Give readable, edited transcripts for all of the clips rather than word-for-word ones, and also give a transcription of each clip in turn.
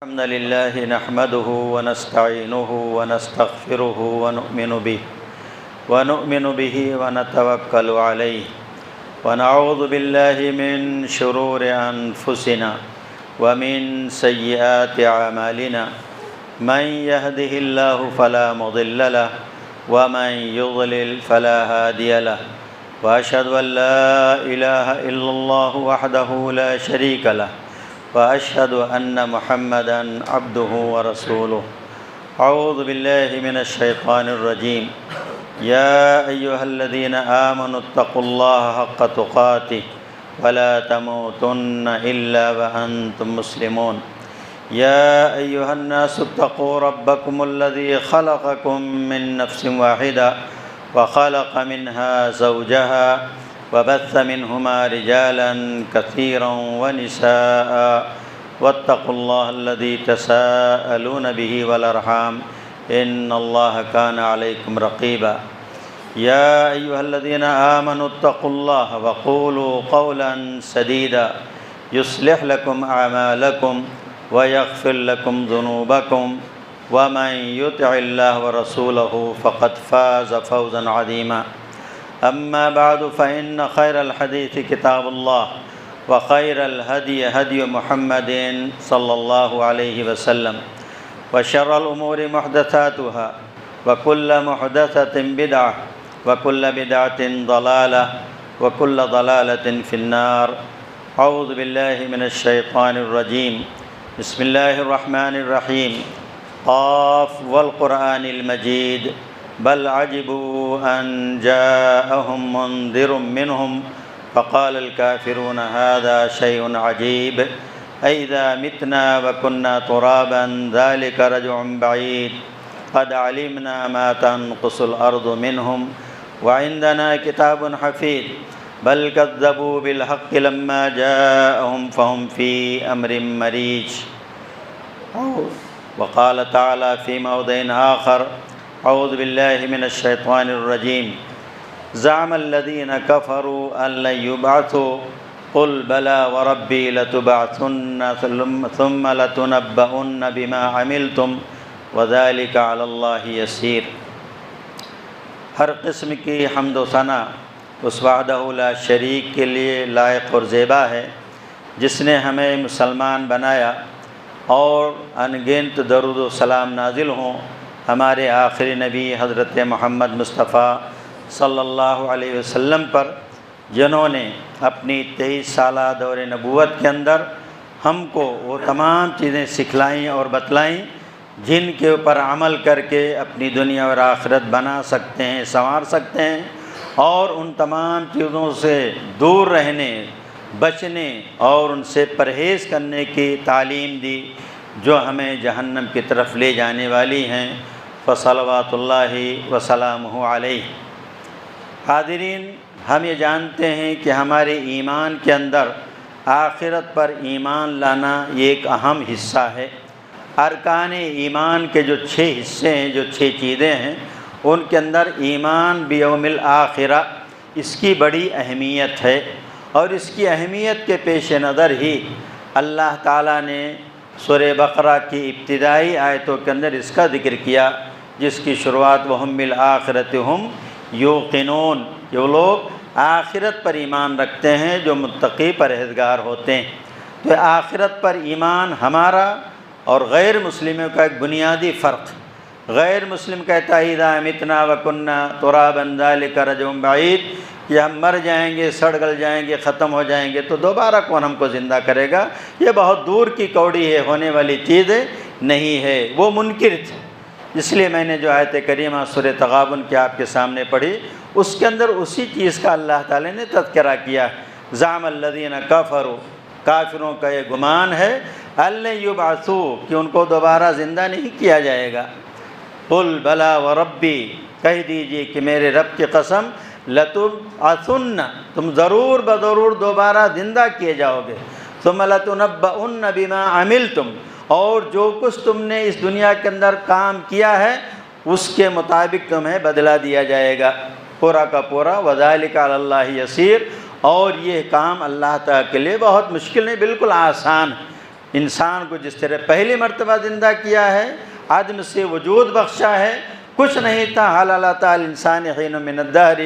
الحمد لله نحمده ونستعينه ونستغفره ونؤمن به ونتوكل عليه ونعوذ بالله من شرور أنفسنا ومن سيئات أعمالنا من يهده الله فلا مضل له ومن يضلل فلا هادي له وأشهد أن لا إله إلا الله وحده لا شريك له وأشهد أن محمدًا عبده ورسوله. أعوذ بالله من الشيطان الرجيم. يا أيها الذين آمنوا اتقوا الله حق تقاته ولا تموتن إلا وأنتم مسلمون. يا أيها الناس اتقوا ربكم الذي خلقكم من نفس واحدة وخلق منها زوجها وبث منهما رجالا كثيرا ونساء واتقوا الله الذي تساءلون به والأرحام إن الله كان عليكم رقيبا. يا أيها الذين آمنوا اتقوا الله وقولوا قولا سديدا يصلح لكم أعمالكم ويغفر لكم ذنوبكم ومن يطع الله ورسوله فقد فاز فوزا عظيما. أما بعد فإن خير الحديث كتاب الله وخير الهدي هدي محمد صلى الله عليه وسلم وشر الأمور محدثاتها وكل محدثة بدعة وكل بدعة ضلالة وكل ضلالة في النار. أعوذ بالله من الشيطان الرجيم. بسم الله الرحمن الرحيم. قاف والقرآن المجيد بل عجبوا أن جاءهم منذر منهم فقال الكافرون هذا شيء عجيب أئذا متنا وكنا ترابا ذلك رجع بعيد قد علمنا ما تنقص الأرض منهم وعندنا كتاب حفيظ بل كذبوا بالحق لما جاءهم فهم في أمر مريج. وقال تعالى في موضع آخر أعوذ بالله من الشيطان الرجيم. زعم الذين كفروا أن لن يبعثوا قل بلى وربي لتبعثن ثم لتنبؤن بما عملتم وذلك على الله يسير. ہر قسم کی حمد و ثنا اس وحدہ لا شریک کے لیے لائق اور زیبا ہے جس نے ہمیں مسلمان بنایا، اور انگنت درود و سلام نازل ہوں ہمارے آخری نبی حضرت محمد مصطفیٰ صلی اللہ علیہ وسلم پر، جنہوں نے اپنی 23 سالہ دور نبوت کے اندر ہم کو وہ تمام چیزیں سکھلائیں اور بتلائیں جن کے اوپر عمل کر کے اپنی دنیا اور آخرت بنا سکتے ہیں، سنوار سکتے ہیں، اور ان تمام چیزوں سے دور رہنے، بچنے اور ان سے پرہیز کرنے کی تعلیم دی جو ہمیں جہنم کی طرف لے جانے والی ہیں. فصلوات اللہ وسلامہ علیہ. حاضرین، ہم یہ جانتے ہیں کہ ہمارے ایمان کے اندر آخرت پر ایمان لانا یہ ایک اہم حصہ ہے. ارکان ایمان کے جو 6 حصے ہیں، جو 6 چیزیں ہیں، ان کے اندر ایمان بیوم الآخرہ اس کی بڑی اہمیت ہے، اور اس کی اہمیت کے پیش نظر ہی اللہ تعالیٰ نے سورہ بقرہ کی ابتدائی آیتوں کے اندر اس کا ذکر کیا، جس کی شروعات وَهُمْ بِالْآخِرَةِ هُمْ یوقنون، جو لوگ آخرت پر ایمان رکھتے ہیں، جو متقی پرہیزگار ہوتے ہیں. تو آخرت پر ایمان ہمارا اور غیر مسلموں کا ایک بنیادی فرق. غیر مسلم کہتا ہے اذا متنا وکنا ترابا ذلک رجع بعید، کہ ہم مر جائیں گے، سڑ گل جائیں گے، ختم ہو جائیں گے تو دوبارہ کون ہم کو زندہ کرے گا؟ یہ بہت دور کی کوڑی ہے، ہونے والی چیز نہیں ہے. وہ منکر تھے. اس لیے میں نے جو آیت کریمہ سورہ تغابن کی آپ کے سامنے پڑھی، اس کے اندر اسی چیز کا اللہ تعالی نے تذکرہ کیا. زعم الذین کفروا، کافروں کا یہ گمان ہے، ان لن یبعثوا، کہ ان کو دوبارہ زندہ نہیں کیا جائے گا. قل بلا وربی، کہہ دیجئے کہ میرے رب کی قسم، لتبعثن، تم ضرور بضرور دوبارہ زندہ کیے جاؤ گے. ثم لتنبؤن بما عملتم، اور جو کچھ تم نے اس دنیا کے اندر کام کیا ہے اس کے مطابق تمہیں بدلہ دیا جائے گا پورا کا پورا. وذالک علی اللہ یسیر، اور یہ کام اللہ تعالیٰ کے لیے بہت مشکل نہیں، بالکل آسان ہے. انسان کو جس طرح پہلی مرتبہ زندہ کیا ہے، عدم سے وجود بخشا ہے، کچھ نہیں تھا، حل اللہ تعالی انسان حین من الدہر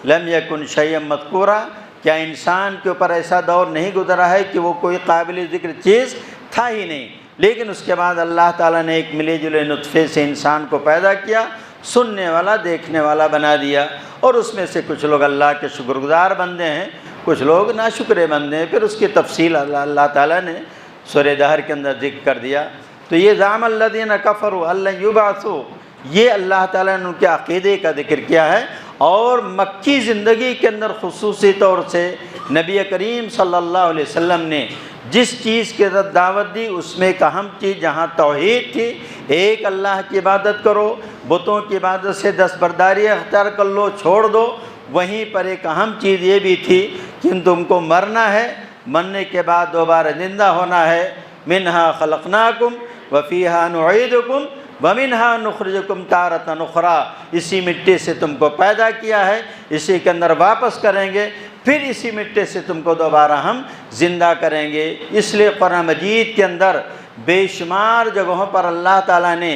لم یکن شیئا مذکورا، کیا انسان کے اوپر ایسا دور نہیں گزرا ہے کہ وہ کوئی قابل ذکر چیز تھا ہی نہیں، لیکن اس کے بعد اللہ تعالیٰ نے ایک ملے جلے نطفے سے انسان کو پیدا کیا، سننے والا دیکھنے والا بنا دیا، اور اس میں سے کچھ لوگ اللہ کے شکر گزار بندے ہیں، کچھ لوگ ناشکرے بندے ہیں، پھر اس کی تفصیل اللہ تعالیٰ نے سورہ دہر کے اندر ذکر کر دیا۔ تو یہ زعم الذین کفروا ان لن یبعثوا، یہ اللہ تعالیٰ نے ان کے عقیدے کا ذکر کیا ہے، اور مکی زندگی کے اندر خصوصی طور سے نبی کریم صلی اللہ علیہ وسلم نے جس چیز کی دعوت دی اس میں ایک اہم چیز جہاں توحید تھی، ایک اللہ کی عبادت کرو، بتوں کی عبادت سے دستبرداری اختیار کر لو، چھوڑ دو، وہیں پر ایک اہم چیز یہ بھی تھی کہ تم کو مرنا ہے، مرنے کے بعد دوبارہ زندہ ہونا ہے، منہا خلقناکم وفیہا نعیدکم ومنہا نخرجکم تارۃ اخری، اسی مٹی سے تم کو پیدا کیا ہے، اسی کے اندر واپس کریں گے، پھر اسی مٹی سے تم کو دوبارہ ہم زندہ کریں گے۔ اس لیے قرآن مجید کے اندر بے شمار جگہوں پر اللہ تعالیٰ نے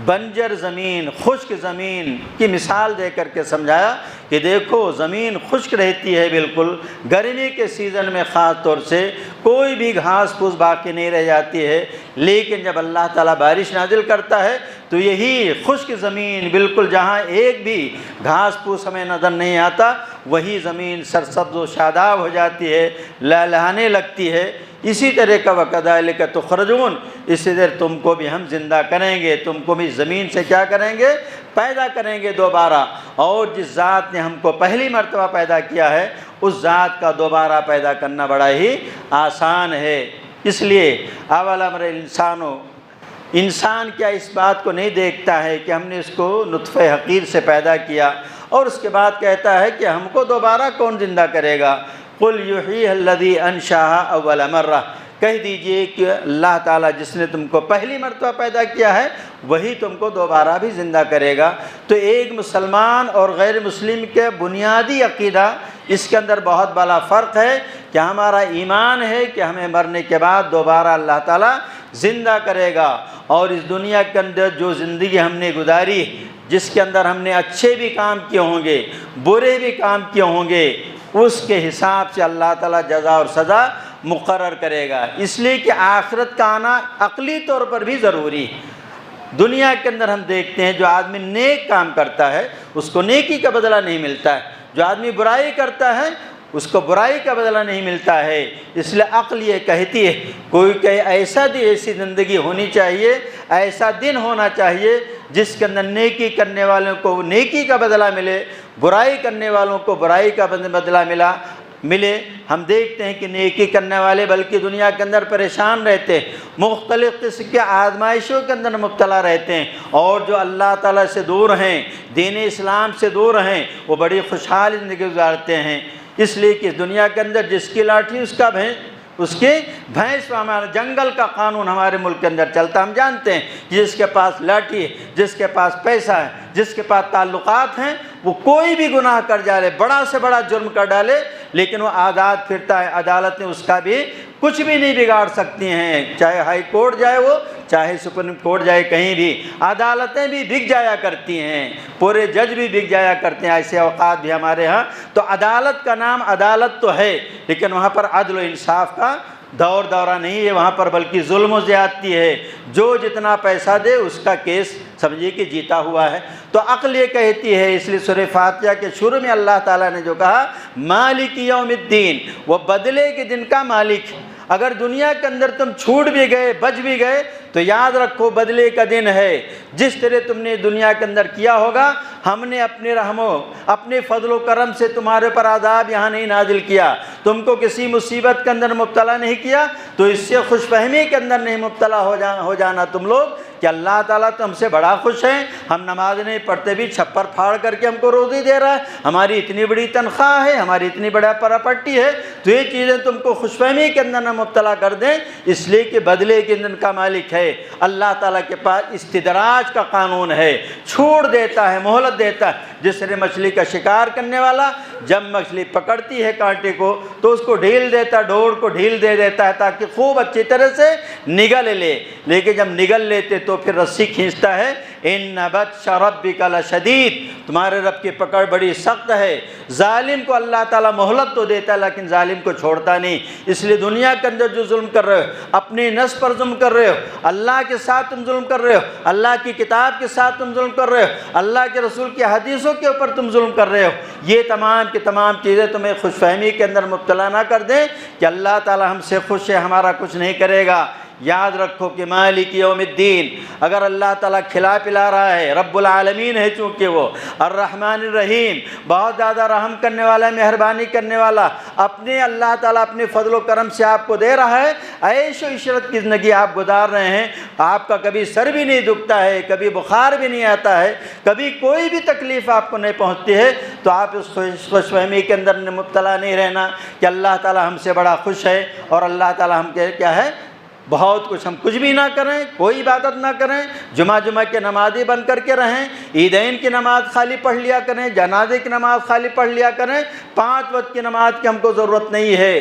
بنجر زمین، خشک زمین کی مثال دے کر کے سمجھایا کہ دیکھو زمین خشک رہتی ہے، بالکل گرمی کے سیزن میں خاص طور سے کوئی بھی گھاس پھوس باقی نہیں رہ جاتی ہے، لیکن جب اللہ تعالیٰ بارش نازل کرتا ہے تو یہی خشک زمین بالکل جہاں ایک بھی گھاس پھوس ہمیں نظر نہیں آتا، وہی زمین سرسبز و شاداب ہو جاتی ہے، لہلہانے لگتی ہے۔ اسی طرح کا وَكَذَلِكَ تُخْرَجُونَ، اسی طرح تم کو بھی ہم زندہ کریں گے، تم کو بھی زمین سے کیا کریں گے؟ پیدا کریں گے دوبارہ، اور جس ذات نے ہم کو پہلی مرتبہ پیدا کیا ہے اس ذات کا دوبارہ پیدا کرنا بڑا ہی آسان ہے۔ اس لیے اول امر انسان کیا اس بات کو نہیں دیکھتا ہے کہ ہم نے اس کو نطفہ حقیر سے پیدا کیا، اور اس کے بعد کہتا ہے کہ ہم کو دوبارہ کون زندہ کرے گا؟ قُلْ يُحْيِيهَا الَّذِي أَنشَأَهَا أَوَّلَ مَرَّةٍ، کہہ دیجئے کہ اللہ تعالیٰ جس نے تم کو پہلی مرتبہ پیدا کیا ہے وہی تم کو دوبارہ بھی زندہ کرے گا۔ تو ایک مسلمان اور غیر مسلم کے بنیادی عقیدہ اس کے اندر بہت بڑا فرق ہے کہ ہمارا ایمان ہے کہ ہمیں مرنے کے بعد دوبارہ اللہ تعالیٰ زندہ کرے گا، اور اس دنیا کے اندر جو زندگی ہم نے گزاری جس کے اندر ہم نے اچھے بھی کام کیے ہوں گے، برے بھی کام کیے ہوں گے، اس کے حساب سے اللہ تعالیٰ جزا اور سزا مقرر کرے گا۔ اس لیے کہ آخرت کا آنا عقلی طور پر بھی ضروری ہے۔ دنیا کے اندر ہم دیکھتے ہیں جو آدمی نیک کام کرتا ہے اس کو نیکی کا بدلہ نہیں ملتا ہے، جو آدمی برائی کرتا ہے اس کو برائی کا بدلہ نہیں ملتا ہے۔ اس لیے عقل یہ کہتی ہے کوئی کہ ایسی زندگی ہونی چاہیے، ایسا دن ہونا چاہیے جس کے اندر نیکی کرنے والوں کو نیکی کا بدلہ ملے، برائی کرنے والوں کو برائی کا بدلہ ملے۔ ہم دیکھتے ہیں کہ نیکی کرنے والے بلکہ دنیا کے اندر پریشان رہتے ہیں، مختلف قسم کے آزمائشوں کے اندر مبتلا رہتے ہیں، اور جو اللہ تعالیٰ سے دور ہیں، دین اسلام سے دور ہیں، وہ بڑی خوشحال زندگی گزارتے ہیں۔ اس لیے کہ دنیا کے اندر جس کی لاٹھی اس کا بھینس، ہمارا جنگل کا قانون ہمارے ملک کے اندر چلتا، ہم جانتے ہیں جس کے پاس لاٹھی ہے، جس کے پاس پیسہ ہے، جس کے پاس تعلقات ہیں، وہ کوئی بھی گناہ کر جائے، بڑا سے بڑا جرم کر ڈالے، لیکن وہ آزاد پھرتا ہے، عدالتیں اس کا بھی کچھ بھی نہیں بگاڑ سکتی ہیں، چاہے ہائی کورٹ جائے وہ، چاہے سپریم کورٹ جائے، کہیں بھی عدالتیں بھی بک جایا کرتی ہیں، پورے جج بھی بک جایا کرتے ہیں، ایسے اوقات بھی ہمارے ہاں۔ تو عدالت کا نام عدالت تو ہے، لیکن وہاں پر عدل و انصاف کا دورہ نہیں ہے وہاں پر، بلکہ ظلم و زیادتی ہے، جو جتنا پیسہ دے اس کا کیس سمجھیے کہ جیتا ہوا ہے۔ تو عقل یہ کہتی ہے، اس لیے سورہ فاتحہ کے شروع میں اللہ تعالیٰ نے جو کہا مالک یوم الدین، وہ بدلے کے دن کا مالک۔ اگر دنیا کے اندر تم چھوٹ بھی گئے، بچ بھی گئے، تو یاد رکھو بدلے کا دن ہے۔ جس طرح تم نے دنیا کے اندر کیا ہوگا، ہم نے اپنے رحم و اپنے فضل و کرم سے تمہارے پر عذاب یہاں نہیں نازل کیا، تم کو کسی مصیبت کے اندر مبتلا نہیں کیا، تو اس سے خوش فہمی کے اندر نہیں مبتلا ہو جانا تم لوگ کہ اللہ تعالیٰ تو ہم سے بڑا خوش ہے، ہم نماز نہیں پڑھتے بھی چھپر پھاڑ کر کے ہم کو روزی دے رہا ہے، ہماری اتنی بڑی تنخواہ ہے، ہماری اتنی بڑا پراپرٹی ہے، تو یہ چیزیں تم کو خوش فہمی کے اندر نہ مبتلا کر دیں، اس لیے کہ بدلے کے اندر کا مالک ہے اللہ تعالیٰ کے پاس استدراج کا قانون ہے، چھوڑ دیتا ہے، مہلت دیتا ہے۔ جس طرح مچھلی کا شکار کرنے والا جب مچھلی پکڑتی ہے کانٹے کو تو اس کو ڈھیل دیتا ہے، ڈور کو ڈھیل دے دیتا ہے تاکہ خوب اچھی طرح سے نگل لے، لیکن جب نگل لیتے تو پھر رسی کھینچتا ہے۔ ان بطش ربک لشدید، تمہارے رب کی پکڑ بڑی سخت ہے۔ ظالم کو اللہ تعالیٰ مہلت تو دیتا ہے لیکن ظالم کو چھوڑتا نہیں۔ اس لیے دنیا کے اندر جو ظلم کر رہے ہو، اپنی نفس پر ظلم کر رہے ہو، اللہ کے ساتھ تم ظلم کر رہے ہو، اللہ کی کتاب کے ساتھ تم ظلم کر رہے ہو، اللہ کے رسول کی حدیثوں کے اوپر تم ظلم کر رہے ہو، یہ تمام کی تمام چیزیں تمہیں خوش فہمی کے اندر مبتلا نہ کر دیں کہ اللہ تعالیٰ ہم سے خوش ہے، ہمارا کچھ نہیں کرے گا۔ یاد رکھو کہ مالک یوم الدین، اگر اللہ تعالیٰ کھلا پلا رہا ہے، رب العالمین ہے چونکہ وہ الرحمن الرحیم، بہت زیادہ رحم کرنے والا، مہربانی کرنے والا، اپنے اللہ تعالیٰ اپنے فضل و کرم سے آپ کو دے رہا ہے، عیش و عشرت کی زندگی آپ گزار رہے ہیں، آپ کا کبھی سر بھی نہیں دکھتا ہے، کبھی بخار بھی نہیں آتا ہے، کبھی کوئی بھی تکلیف آپ کو نہیں پہنچتی ہے، تو آپ اس خوش فہمی کے اندر مبتلا نہیں رہنا کہ اللہ تعالیٰ ہم سے بڑا خوش ہے اور اللہ تعالیٰ ہم کے کیا ہے بہت کچھ، ہم کچھ بھی نہ کریں، کوئی عبادت نہ کریں، جمعہ کے نمازی بن کر کے رہیں، عیدین کی نماز خالی پڑھ لیا کریں، جنازے کی نماز خالی پڑھ لیا کریں، 5 وقت کی نماز کی ہم کو ضرورت نہیں ہے۔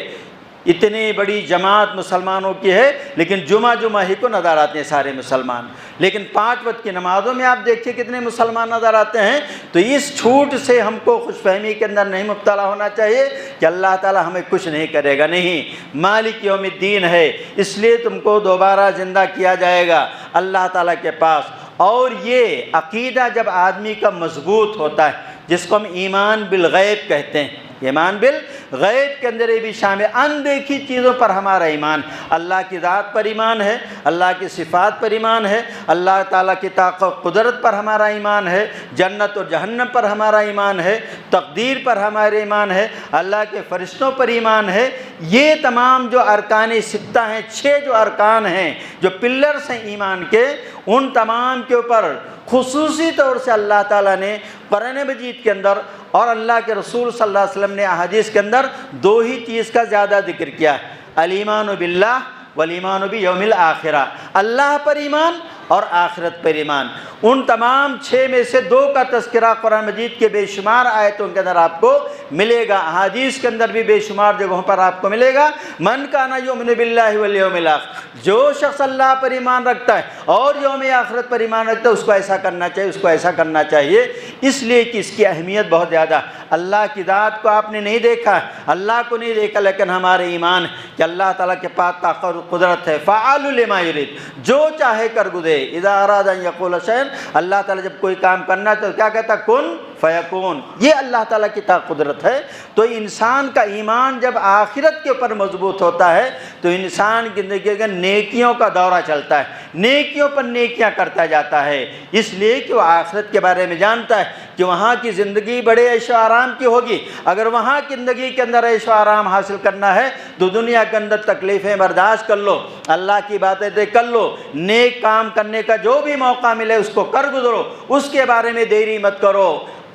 اتنی بڑی جماعت مسلمانوں کی ہے لیکن جمعہ ہی کو نظر آتے ہیں سارے مسلمان، لیکن 5 وقت کی نمازوں میں آپ دیکھیے کتنے مسلمان نظر آتے ہیں۔ تو اس چھوٹ سے ہم کو خوش فہمی کے اندر نہیں مبتلا ہونا چاہیے کہ اللہ تعالیٰ ہمیں کچھ نہیں کرے گا، نہیں، مالک یوم الدین ہے، اس لیے تم کو دوبارہ زندہ کیا جائے گا اللہ تعالیٰ کے پاس۔ اور یہ عقیدہ جب آدمی کا مضبوط ہوتا ہے، جس کو ہم ایمان بالغیب کہتے ہیں، ایمان بالغیب کے اندر یہ بھی شامل، اندیکھی چیزوں پر ہمارا ایمان، اللہ کی ذات پر ایمان ہے، اللہ کی صفات پر ایمان ہے، اللہ تعالیٰ کی طاقت قدرت پر ہمارا ایمان ہے، جنت اور جہنم پر ہمارا ایمان ہے، تقدیر پر ہمارا ایمان ہے، اللہ کے فرشتوں پر ایمان ہے۔ یہ تمام جو ارکان 6 ہیں، 6 جو ارکان ہیں، جو پلرز ہیں ایمان کے، ان تمام کے اوپر خصوصی طور سے اللہ تعالیٰ نے قرآن مجید کے اندر اور اللہ کے رسول صلی اللہ علیہ وسلم نے احادیث کے اندر 2 ہی چیز کا زیادہ ذکر کیا ہے، الایمان باللہ والایمان بیوم الآخرہ، اللہ پر ایمان اور آخرت پر ایمان۔ ان تمام 6 میں سے 2 کا تذکرہ قرآن مجید کے بے شمار آیتوں کے اندر آپ کو ملے گا، احادیث کے اندر بھی بے شمار جگہوں پر آپ کو ملے گا۔ من کان یؤمن باللہ والیوم الآخر، جو شخص اللہ پر ایمان رکھتا ہے اور یوم آخرت پر ایمان رکھتا ہے، اس کو ایسا کرنا چاہیے، اس کو ایسا کرنا چاہیے، اس لیے کہ اس کی اہمیت بہت زیادہ۔ اللہ کی ذات کو آپ نے نہیں دیکھا، اللہ کو نہیں دیکھا، لیکن ہمارے ایمان کہ اللہ تعالیٰ کے پاس طاقت و قدرت ہے، فعال لما یرید، جو چاہے کر گزرے، اذا اراد ان یقول شیئا، اللہ تعالیٰ جب کوئی کام کرنا تو کیا کہتا، کن فیکون، یہ اللہ تعالیٰ کی قدرت ہے۔ تو انسان کا ایمان جب آخرت کے اوپر مضبوط ہوتا ہے تو انسان کی زندگی کا نیکیوں کا دورہ چلتا ہے، نیکیوں پر نیکیاں کرتا جاتا ہے، اس لیے کہ وہ آخرت کے بارے میں جانتا ہے کہ وہاں کی زندگی بڑے عیش و آرام کی ہوگی۔ اگر وہاں کی زندگی کے اندر عیش و آرام حاصل کرنا ہے تو دنیا کے اندر تکلیفیں برداشت کر لو، اللہ کی باتیں کر لو، نیک کام کرنے کا جو بھی موقع ملے اس کو کر گزرو، اس کے بارے میں دیری مت کرو،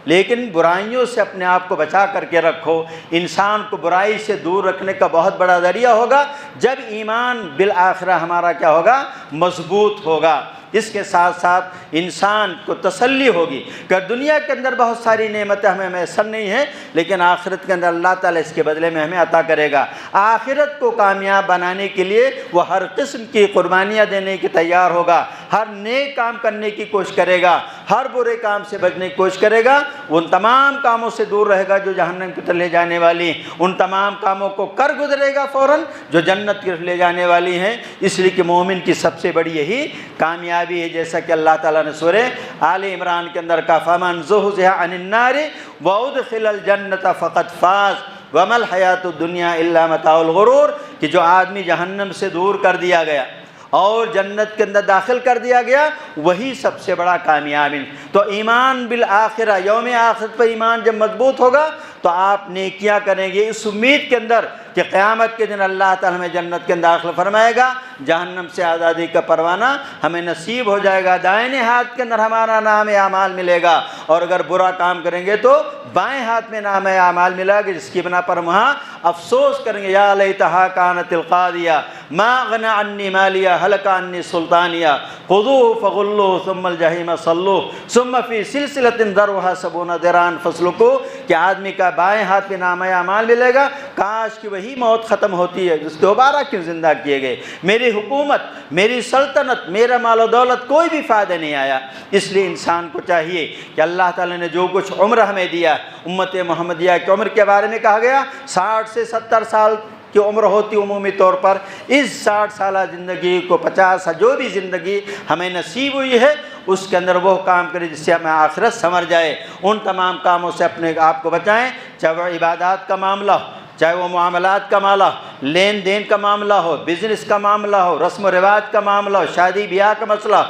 لیکن برائیوں سے اپنے آپ کو بچا کر کے رکھو۔ انسان کو برائی سے دور رکھنے کا بہت بڑا ذریعہ ہوگا جب ایمان بالآخرہ ہمارا کیا ہوگا، مضبوط ہوگا۔ اس کے ساتھ ساتھ انسان کو تسلی ہوگی کہ دنیا کے اندر بہت ساری نعمتیں ہمیں میسر نہیں ہیں، لیکن آخرت کے اندر اللہ تعالیٰ اس کے بدلے میں ہمیں عطا کرے گا۔ آخرت کو کامیاب بنانے کے لیے وہ ہر قسم کی قربانیاں دینے کی تیار ہوگا، ہر نیک کام کرنے کی کوشش کرے گا، ہر برے کام سے بچنے کی کوشش کرے گا، ان تمام کاموں سے دور رہے گا جو جہنم کی طرف لے جانے والی ہیں، ان تمام کاموں کو کر گزرے گا فوراً جو جنت کی طرف لے جانے والی ہیں۔ اس لیے کہ مومن کی سب سے بڑی یہی کامیابی ہے، جیسا کہ اللہ تعالیٰ نے سورہ آل عمران کے اندر کہا، فَمَنْ زُحْزِحَ عَنِ النَّارِ وَأُدْخِلَ الْجَنَّةَ فَقَدْ فَازَ وَمَا الْحَيَاةُ الدُّنْيَا إِلَّا مَتَاعُ الْغُرُورِ، کہ جو آدمی جہنم سے دور کر دیا گیا اور جنت کے اندر داخل کر دیا گیا، وہی سب سے بڑا کامیابی۔ تو ایمان بالآخرہ، یوم آخرت پر ایمان جب مضبوط ہوگا تو آپ نیکیاں کریں گے اس امید کے اندر کہ قیامت کے دن اللہ تعالیٰ ہمیں جنت کے اندر داخل فرمائے گا، جہنم سے آزادی کا پروانہ ہمیں نصیب ہو جائے گا، دائیں ہاتھ کے اندر ہمارا نام اعمال ملے گا، اور اگر برا کام کریں گے تو بائیں ہاتھ میں نام اعمال ملے گا، جس کی بنا پر ہم وہاں افسوس کریں گے، یا لیتہا کانت القاضیہ ما اغنی عنی مالیہ ہلک عنی سلطانیہ خذوہ فغلوہ ثم الجحیم صلوہ ثم فی سلسلۃ ذرعہا سبعون ذراعا فاسلکوہ، کہ آدمی کا بائیں ہاتھ میں نام اعمال ملے گا، کاش کہ وہی موت ختم ہوتی ہے، جس دوبارہ کیوں زندہ کیے گئے، میری حکومت، میری سلطنت، میرا مال و دولت کوئی بھی فائدہ نہیں آیا۔ اس لیے انسان کو چاہیے کہ اللہ تعالیٰ نے جو کچھ عمر ہمیں دیا، امت محمدیہ کی عمر کے بارے میں کہا گیا 60 سے 70 سال کی عمر ہوتی عمومی طور پر، اس 60 سالہ زندگی کو 50 جو بھی زندگی ہمیں نصیب ہوئی ہے اس کے اندر وہ کام کرے جس سے ہمیں آخرت سنور جائے، ان تمام کاموں سے اپنے آپ کو بچائیں، چاہے وہ عبادات کا معاملہ ہو، چاہے وہ معاملات کا معاملہ ہو، لین دین کا معاملہ ہو، بزنس کا معاملہ ہو، رسم و رواج کا معاملہ ہو، شادی بیاہ کا مسئلہ،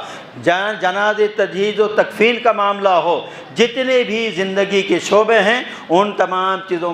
جنازے تجہیز و تکفین کا معاملہ ہو، جتنے بھی زندگی کے شعبے ہیں ان تمام چیزوں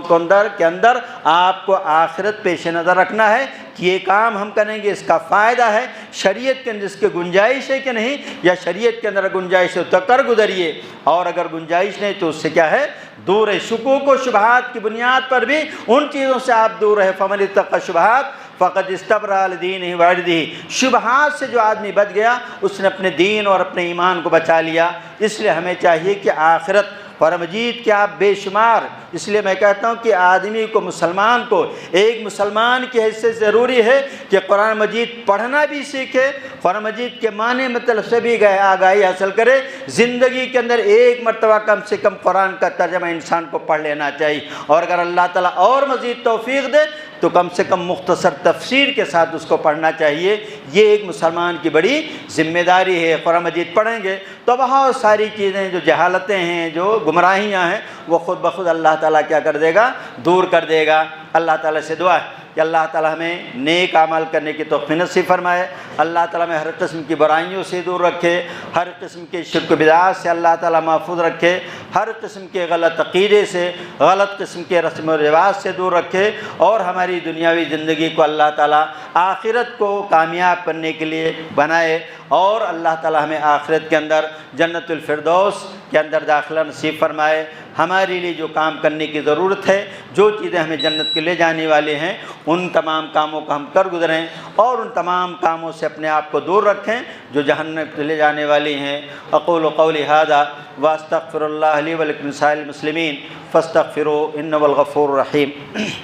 کے اندر آپ کو آخرت پیش نظر رکھنا ہے کہ یہ کام ہم کریں گے اس کا فائدہ ہے، شریعت کے اندر اس کی گنجائش ہے کہ نہیں، یا شریعت کے اندر گنجائش ہے تو کر گزریے، اور اگر گنجائش نہیں تو اس سے کیا ہے دور ہے۔ شکوک و شبہات کی بنیاد پر بھی ان چیزوں سے آپ دور رہے، فمن اتقی الشبہات فقد استبرأ لدینہ وعرضہ، شبہات سے جو آدمی بچ گیا اس نے اپنے دین اور اپنے ایمان کو بچا لیا۔ اس لیے ہمیں چاہیے کہ آخرت قرآن مجید کے آپ بے شمار، اس لیے میں کہتا ہوں کہ آدمی کو، مسلمان کو، ایک مسلمان کی حیثیت ضروری ہے کہ قرآن مجید پڑھنا بھی سیکھے، قرآن مجید کے معنی مطلب سے بھی آگاہی حاصل کرے، زندگی کے اندر ایک مرتبہ کم سے کم قرآن کا ترجمہ انسان کو پڑھ لینا چاہیے، اور اگر اللہ تعالیٰ اور مزید توفیق دے تو کم سے کم مختصر تفسیر کے ساتھ اس کو پڑھنا چاہیے۔ یہ ایک مسلمان کی بڑی ذمہ داری ہے۔ قرآن مجید پڑھیں گے تو بہت ساری چیزیں جو جہالتیں ہیں، جو گمراہیاں ہیں، وہ خود بخود اللہ تعالیٰ کیا کر دے گا، دور کر دے گا۔ اللہ تعالیٰ سے دعا ہے کہ اللہ تعالیٰ ہمیں نیک اعمال کرنے کی توفیق نصیب فرمائے، اللہ تعالیٰ ہمیں ہر قسم کی برائیوں سے دور رکھے، ہر قسم کے شرک و بدعات سے اللہ تعالیٰ محفوظ رکھے، ہر قسم کے غلط عقیدے سے، غلط قسم کے رسم و رواج سے دور رکھے، اور ہماری دنیاوی زندگی کو اللہ تعالیٰ آخرت کو کامیاب کرنے کے لیے بنائے، اور اللہ تعالیٰ ہمیں آخرت کے اندر جنت الفردوس کے اندر داخلہ نصیب فرمائے۔ ہمارے لیے جو کام کرنے کی ضرورت ہے، جو چیزیں ہمیں جنت کے لے جانے والے ہیں، ان تمام کاموں کو ہم کر گزریں، اور ان تمام کاموں سے اپنے آپ کو دور رکھیں جو جہنم کے لے جانے والی ہیں۔ اقول قولی ھذا واستغفر اللہ لی ولکم سائر المسلمین فاستغفروہ انہ هو الغفور الرحیم۔